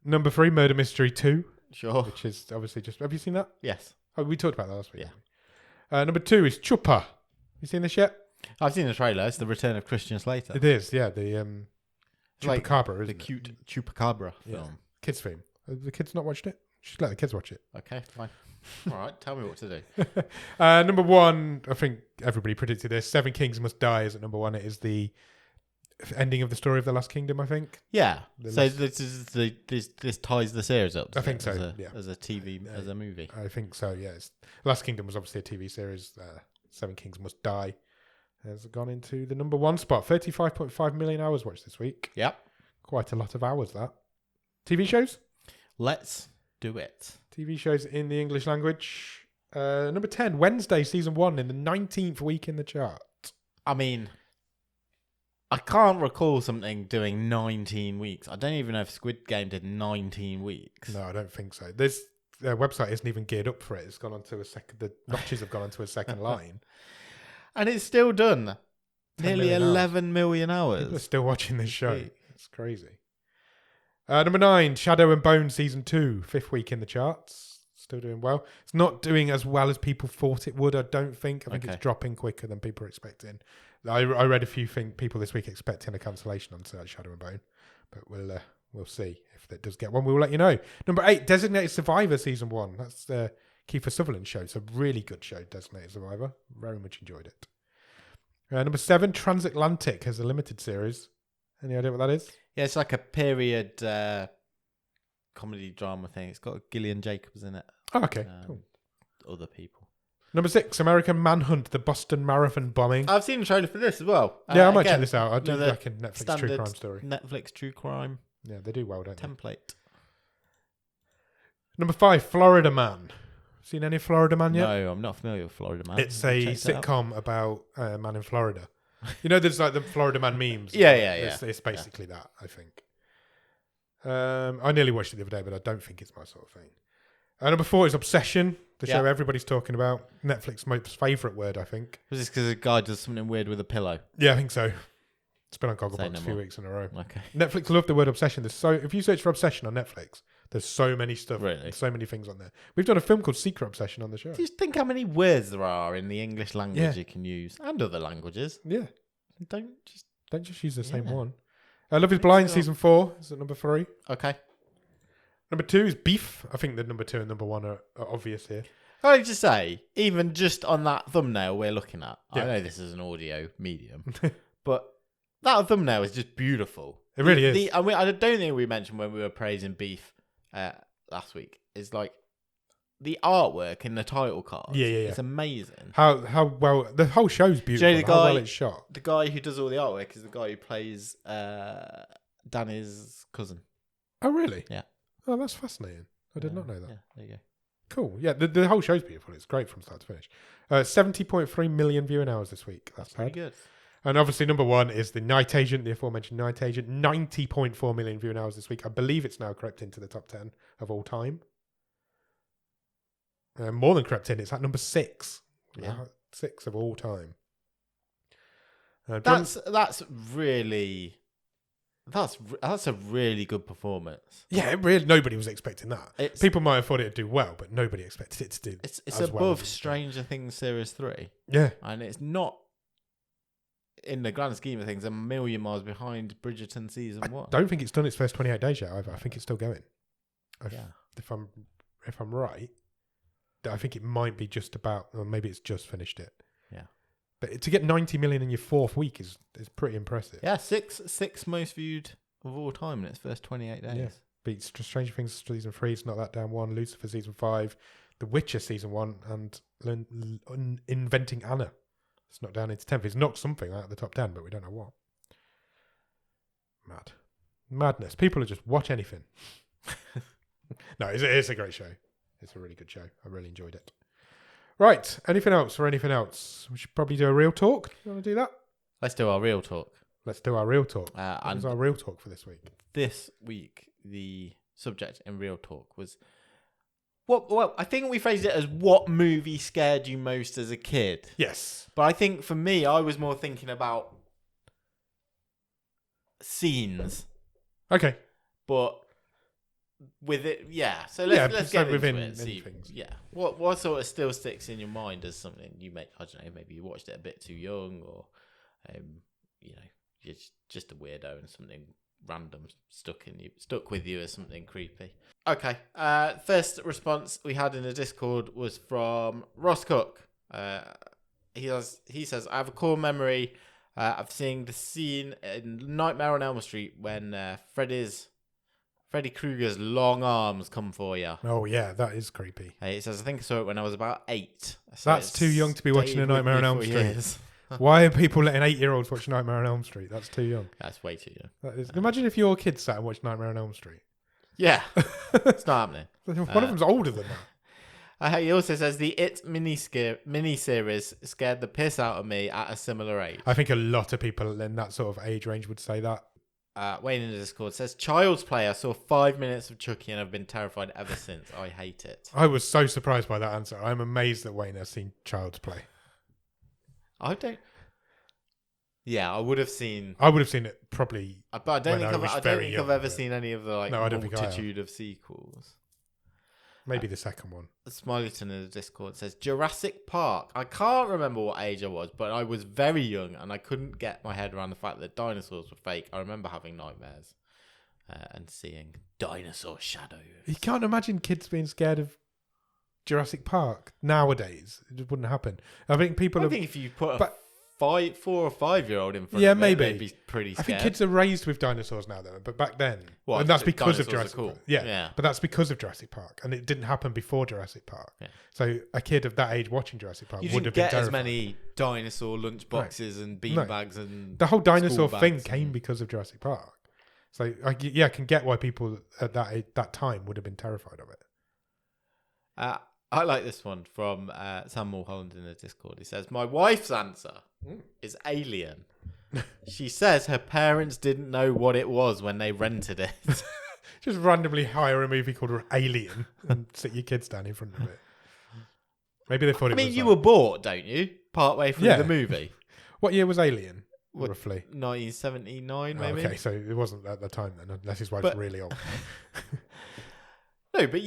Number 3, Murder Mystery 2. Sure. Which is obviously just... Have you seen that? Yes. Oh, we talked about that last week. Yeah. Number 2 is Chupa. You seen this yet? I've seen the trailer. It's the return of Christian Slater. It is, yeah. The Chupacabra, isn't it? The cute Chupacabra film. Kids film. Have the kids not watched it? You should let the kids watch it. Okay, fine. All right, tell me what to do. Number 1, I think everybody predicted this. Seven Kings Must Die is at number 1. It is the ending of the story of the Last Kingdom, I think. Yeah. So this ties the series up. I think so. As a TV, as a movie. I think so. Yeah. Last Kingdom was obviously a TV series. Seven Kings Must Die has gone into the number 1 spot. 35.5 million hours watched this week. Yep. Quite a lot of hours. That. TV shows. Let's do it. TV shows in the English language. Number 10, Wednesday season 1 in the 19th week in the chart. I mean, I can't recall something doing 19 weeks. I don't even know if Squid Game did 19 weeks. No, I don't think so. This website isn't even geared up for it. It's gone on to a second. The notches have gone onto a second line. And it's still done. Nearly 11 million hours. People are still watching this show. It's crazy. Number 9, Shadow and Bone season 2, 5th week in the charts. Still doing well. It's not doing as well as people thought it would, I don't think. I think it's dropping quicker than people are expecting. I read a few people this week expecting a cancellation on Shadow and Bone, but we'll see if it does get one. We'll let you know. Number 8, Designated Survivor season 1. That's the Kiefer Sutherland show. It's a really good show, Designated Survivor. Very much enjoyed it. Number 7, Transatlantic has a limited series. Any idea what that is? Yeah, it's like a period comedy drama thing. It's got Gillian Jacobs in it. Oh, okay. Cool. Other people. Number 6, American Manhunt, the Boston Marathon bombing. I've seen the trailer for this as well. Yeah, I might check this out. I do like a Netflix true crime story. Netflix true crime. Yeah, they do well, don't they? Template. Number 5, Florida Man. Seen any Florida Man yet? No, I'm not familiar with Florida Man. It's a sitcom about a man in Florida. You know, there's like the Florida Man memes. Yeah. It's basically that, I think. I nearly watched it the other day, but I don't think it's my sort of thing. Number 4 is Obsession, the show everybody's talking about. Netflix's most favourite word, I think. Was this because a guy does something weird with a pillow? Yeah, I think so. It's been on Gogglebox a few weeks in a row. Okay. Netflix love the word obsession. If you search for obsession on Netflix, there's so many stuff. Really? So many things on there. We've done a film called Secret Obsession on the show. Just think how many words there are in the English language you can use and other languages. Yeah. Don't just use the same one. Love is Blind season 4 is at number 3. Okay. Number 2 is Beef. I think the number 2 and number 1 are obvious here. Can I just say, even just on that thumbnail we're looking at, I know this is an audio medium, but that thumbnail is just beautiful. It really is. I don't think we mentioned when we were praising Beef last week, is like the artwork in the title card. Yeah. It's amazing. How well the whole show's beautiful. You know, how well it's shot. The guy who does all the artwork is the guy who plays Danny's cousin. Oh really? Yeah. Oh, that's fascinating. I did not know that. Yeah, there you go. Cool. Yeah, the whole show's beautiful. It's great from start to finish. 70.3 million viewing hours this week. That's pretty good. And obviously, number one is the Night Agent, the aforementioned Night Agent. 90.4 million viewing hours this week. I believe it's now crept into the top 10 of all time. More than crept in. It's at number 6. Yeah. 6 of all time. That's a really good performance. Yeah, nobody was expecting that. People might have thought it'd do well, but nobody expected it to do. It's above Stranger Things Series 3. Yeah, and it's not, in the grand scheme of things, a million miles behind Bridgerton season 1. I don't think it's done its first 28 days yet either. I think it's still going. If I'm right, I think it might be just about, or maybe it's just finished it. Yeah. But to get 90 million in your 4th week is pretty impressive. Yeah, six most viewed of all time in its first 28 days. Yeah. Beats Stranger Things season 3, It's Not That Damn 1, Lucifer season 5, The Witcher season 1, and Inventing Anna. It's not down into 10th. It's knocked something out of the top 10, but we don't know what. Madness. People will just watch anything. No, it's a great show. It's a really good show. I really enjoyed it. Right. Anything else? We should probably do a real talk. You want to do that? Let's do our real talk. What was our real talk for this week? This week, the subject in real talk was... Well, I think we phrased it as what movie scared you most as a kid. Yes. But I think for me, I was more thinking about scenes. Okay. But with it, yeah. So let's get into it. See, things. Yeah. What sort of still sticks in your mind as something you I don't know, maybe you watched it a bit too young, or you're just a weirdo and something random stuck with you as something creepy. Okay. First response we had in the Discord was from Ross Cook. He says, I have a core memory of seeing the scene in Nightmare on Elm Street when Freddy Krueger's long arms come for you. Oh yeah, that is creepy. He says, I think I saw it when I was about 8. So that's too young to be watching a Nightmare on Elm Street. Why are people letting 8-year-olds watch Nightmare on Elm Street? That's too young. That's way too young. Imagine if your kids sat and watched Nightmare on Elm Street. Yeah. It's not happening. One of them's older than that. He also says the It mini-series scared the piss out of me at a similar age. I think a lot of people in that sort of age range would say that. Wayne in the Discord says, Child's Play, I saw 5 minutes of Chucky and I've been terrified ever since. I hate it. I was so surprised by that answer. I'm amazed that Wayne has seen Child's Play. I don't... Yeah, I would have seen it probably. But I don't think I've ever seen any of the multitude of sequels. Maybe the second one. Smileyton in the Discord says Jurassic Park. I can't remember what age I was, but I was very young and I couldn't get my head around the fact that dinosaurs were fake. I remember having nightmares and seeing dinosaur shadows. You can't imagine kids being scared of Jurassic Park nowadays. It just wouldn't happen. I think if you put a 4 or 5-year-old in front of maybe. They'd be pretty scared. I think kids are raised with dinosaurs now, though. But back then, and that's because of Jurassic Park. Yeah, but that's because of Jurassic Park, and it didn't happen before Jurassic Park. Yeah. So a kid of that age watching Jurassic Park would have been terrified. You didn't get as many dinosaur lunchboxes and beanbags and the whole dinosaur thing came because of Jurassic Park. So I can get why people at that time would have been terrified of it. I like this one from Sam Mulholland in the Discord. He says, my wife's answer is Alien. She says her parents didn't know what it was when they rented it. Just randomly hire a movie called Alien and sit your kids down in front of it. Maybe they thought it was... you were bored, don't you? Partway through the movie. What year was Alien, roughly? 1979, maybe? Okay, so it wasn't at the time then, unless his wife's really old. No, but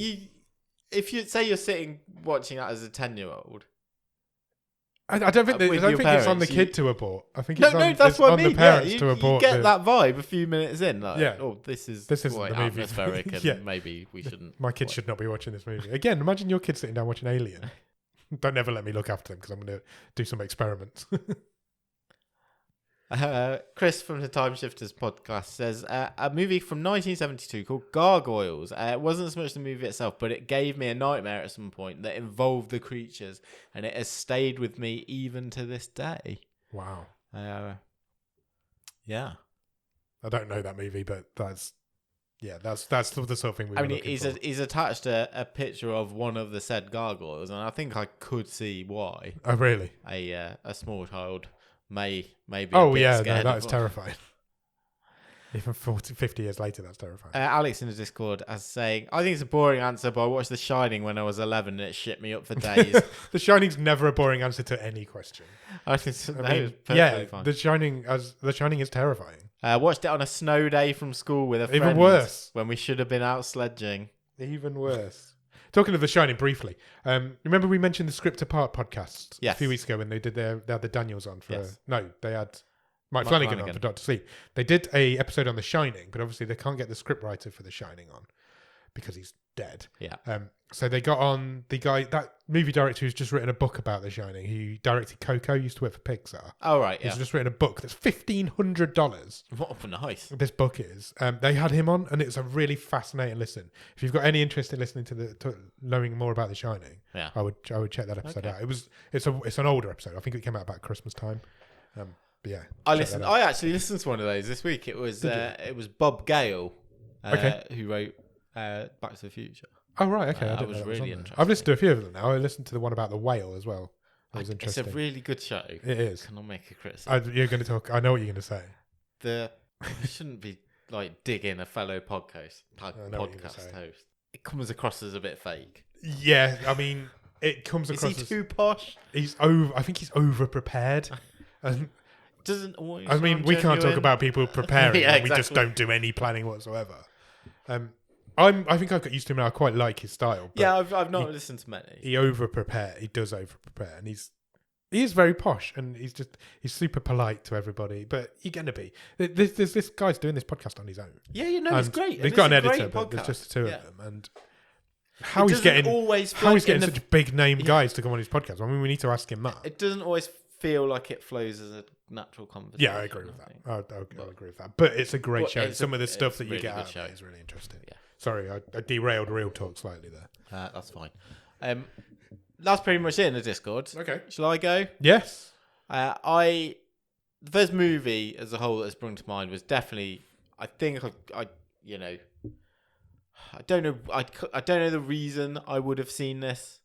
if you say you're sitting watching that as a 10-year-old, I don't think it's on the kid to abort. I think it's that's what I mean. The parents to abort. You get that vibe a few minutes in. This is quite atmospheric, and maybe we shouldn't. My kids should not be watching this movie. Again, imagine your kids sitting down watching Alien. Don't ever let me look after them because I'm going to do some experiments. Chris from the Time Shifters podcast says a movie from 1972 called Gargoyles. It wasn't so much the movie itself, but it gave me a nightmare at some point that involved the creatures, and it has stayed with me even to this day. Wow. Yeah. I don't know that movie, but that's Yeah, that's the sort of thing we were looking for. He's attached a picture of one of the said gargoyles, and I think I could see why. Oh, really? A small child may be. Oh, yeah, no, that is terrifying. Even 50 years later, that's terrifying. Alex in the Discord as saying, I think it's a boring answer, but I watched The Shining when I was 11 and it shit me up for days. The Shining's never a boring answer to any question. I think fine. The Shining is terrifying. Watched it on a snow day from school with a friend. Even worse. When we should have been out sledging. Even worse. Talking of The Shining briefly, remember we mentioned the Script Apart podcast a few weeks ago when they had the Daniels on for... Yes. No, they had... Mike Flanagan on for Doctor Sleep. They did a episode on The Shining, but obviously they can't get the scriptwriter for The Shining on because he's dead. Yeah. So they got on the guy, that movie director who's just written a book about The Shining. He directed Coco, used to work for Pixar. Oh, right, He's just written a book that's $1,500. What nice. This book is. They had him on, and it's a really fascinating listen. If you've got any interest in listening to learning more about The Shining, I would check that episode out. It's an older episode. I think it came out about Christmas time. But yeah, I actually listened to one of those this week. It was Bob Gale who wrote Back to the Future. Oh right, okay. That was really interesting. I've listened to a few of them now. I listened to the one about the whale as well. That was interesting. It's a really good show. It is. Can I make a criticism? You're going to talk. I know what you're going to say. You shouldn't be like digging a fellow podcast host. It comes across as a bit fake. Yeah, I mean, it comes across. Is he too posh? I think he's over prepared. And doesn't always. I mean, we can't talk about people preparing. Yeah, exactly. We just don't do any planning whatsoever. I think I've got used to him now. I quite like his style. Yeah, I've not listened to many. He does over prepare, and he is very posh, and he's super polite to everybody. But you're gonna be there's this guy's doing this podcast on his own. Yeah, it's great. They've got an editor, but there's just the two of them, and how he's getting such big name guys to come on his podcast. I mean, we need to ask him that. It doesn't always feel like it flows as a natural conversation. Yeah, I agree with that. I agree with that. But it's a great show. Some of the stuff that you get out of it is really interesting. Yeah. Sorry, I derailed Real Talk slightly there. That's fine. That's pretty much it in the Discord. Okay. Shall I go? Yes. The first movie as a whole that's sprung to mind was definitely, I think I don't know. I don't know the reason I would have seen this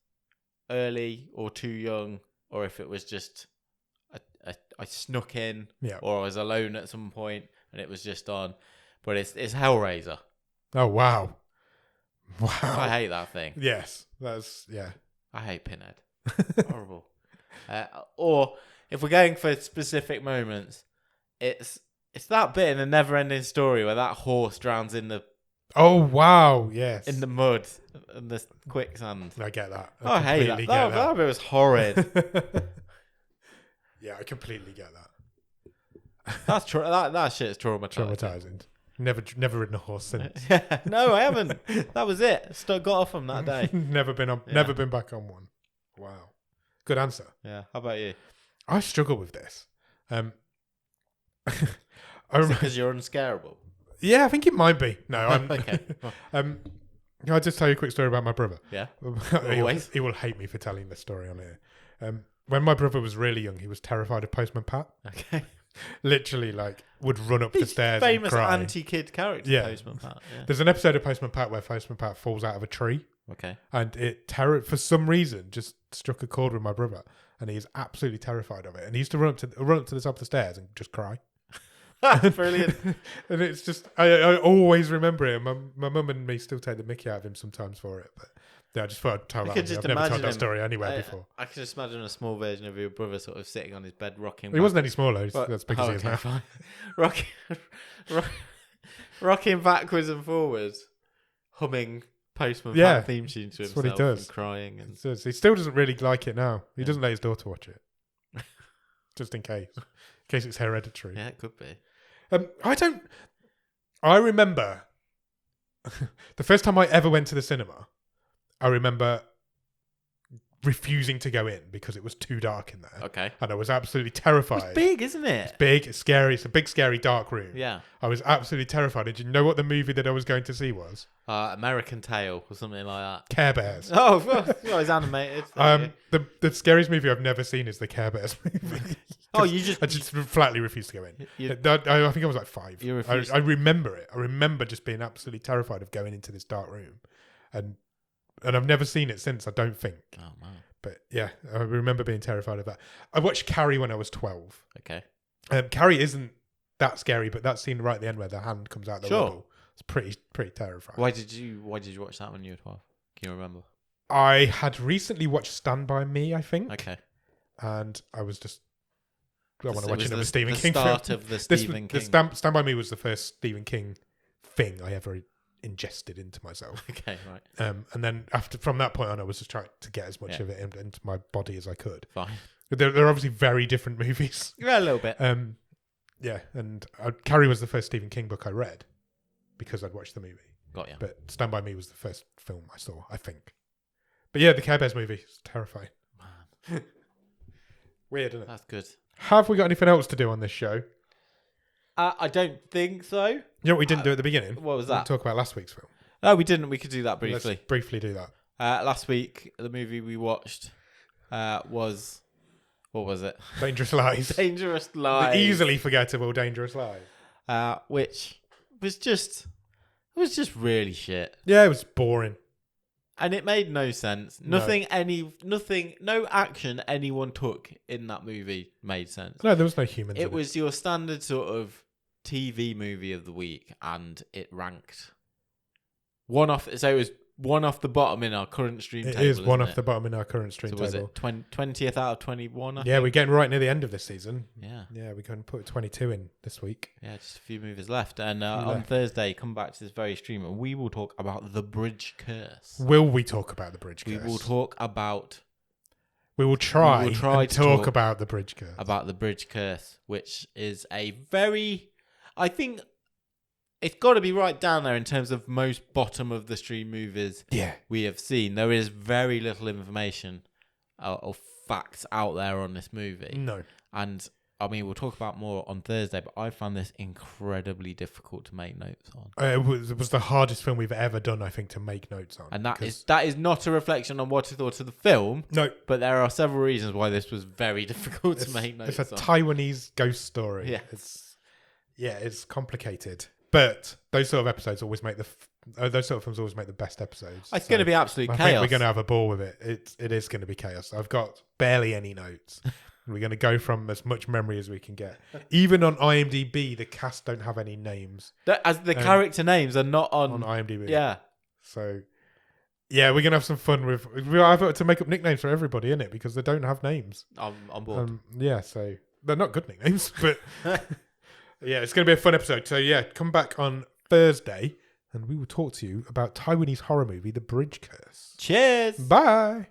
early or too young, or if it was just I snuck in, or I was alone at some point and it was just on. But it's Hellraiser. Oh wow! I hate that thing. Yes, I hate Pinhead. Horrible. Or if we're going for specific moments, it's that bit in the Never-Ending Story where that horse drowns in the. Oh wow! Yes. In the mud and the quicksand. I get that. I hate that. That bit was horrid. Yeah, I completely get that. That shit's traumatizing. Never ridden a horse since. No, I haven't. That was it. Got off them that day. Never been back on one. Wow. Good answer. Yeah. How about you? I struggle with this. Because you're unscarable. Yeah, I think it might be. No, I'm okay. I'll just tell you a quick story about my brother. Yeah. Always. He will hate me for telling this story on here. When my brother was really young, he was terrified of Postman Pat. Okay. Literally, would run up the stairs famous and cry. anti-kid character, Postman Pat. Yeah. There's an episode of Postman Pat where Postman Pat falls out of a tree. Okay. And it for some reason just struck a chord with my brother, and he is absolutely terrified of it. And he used to run up to the top of the stairs and just cry. Brilliant. And it's just I always remember it. My mum and me still take the mickey out of him sometimes for it, but. Yeah, I just thought I'd tell that. I've never told that story anywhere before. I can just imagine a small version of your brother sort of sitting on his bed rocking. He wasn't any smaller. That's because he is now. Fine. Rocking backwards and forwards, humming Postman Pat theme tune to himself. What he does. And crying. And he still doesn't really like it now. He doesn't let his daughter watch it, just in case it's hereditary. Yeah, it could be. I remember the first time I ever went to the cinema. I remember refusing to go in because it was too dark in there. Okay. And I was absolutely terrified. It's big, isn't it? It's big, it's scary. It's a big, scary, dark room. Yeah. I was absolutely terrified. Did you know what the movie that I was going to see was? American Tail or something like that. Care Bears. Oh, well, it's animated. The scariest movie I've never seen is the Care Bears movie. I just flatly refused to go in. I think I was like 5. I remember it. I remember just being absolutely terrified of going into this dark room. And I've never seen it since, I don't think. Oh, man. But yeah, I remember being terrified of that. I watched Carrie when I was 12. Okay. Carrie isn't that scary, but that scene right at the end where the hand comes out the rubble, it's pretty terrifying. Why did you watch that when you were 12? Can you remember? I had recently watched Stand By Me, I think. Okay. And I was just... I want to watch another Stephen King film. The start of the Stephen King. Stand By Me was the first Stephen King thing I ever ingested into myself. Okay, right. And then from that point on, I was just trying to get as much of it into my body as I could. Fine. They're obviously very different movies. Yeah, a little bit. Yeah, and Carrie was the first Stephen King book I read because I'd watched the movie. Got you. But Stand By Me was the first film I saw, I think. But yeah, the Care Bears movie is terrifying. Man. Weird, isn't it? That's good. Have we got anything else to do on this show? I don't think so. You know what we didn't do at the beginning? What was that? We'll talk about last week's film. No, we didn't. We could do that briefly. Let's briefly do that. Last week, the movie we watched was... What was it? Dangerous Lies. Dangerous Lies. The easily forgettable Dangerous Lies. Which was just... It was just really shit. Yeah, it was boring. And it made no sense. No action anyone took in that movie made sense. No, there was no humans. It was your standard sort of TV movie of the week, and it ranked one off. So it was one off the bottom in our current stream table. It is one off the bottom in our current stream table. So was it 20th out of 21? Yeah, we're getting right near the end of this season. Yeah. Yeah, we're going to put 22 in this week. Yeah, just a few movies left. And on Thursday, come back to this very stream and we will talk about The Bridge Curse. Will we talk about The Bridge Curse? We will talk about... We will try to talk about The Bridge Curse. About The Bridge Curse, which is a very... I think... It's got to be right down there in terms of most bottom of the stream movies we have seen. There is very little information or facts out there on this movie. No. And I mean, we'll talk about more on Thursday, but I found this incredibly difficult to make notes on. It was the hardest film we've ever done, I think, to make notes on. And that is not a reflection on what I thought of the film. No. But there are several reasons why this was very difficult to make notes on. It's a Taiwanese ghost story. Yeah. It's complicated. But those sort of episodes always make those sort of films always make the best episodes. It's going to be absolute chaos. I think we're going to have a ball with it. It is going to be chaos. I've got barely any notes. We're going to go from as much memory as we can get. Even on IMDb, the cast don't have any names. As the character names are not on IMDb. Yeah. So, yeah, we're going to have some fun with... I've got to make up nicknames for everybody, innit? Because they don't have names. I'm on board. Yeah, so... They're not good nicknames, but... Yeah, it's going to be a fun episode. So, yeah, come back on Thursday and we will talk to you about Taiwanese horror movie, The Bridge Curse. Cheers. Bye.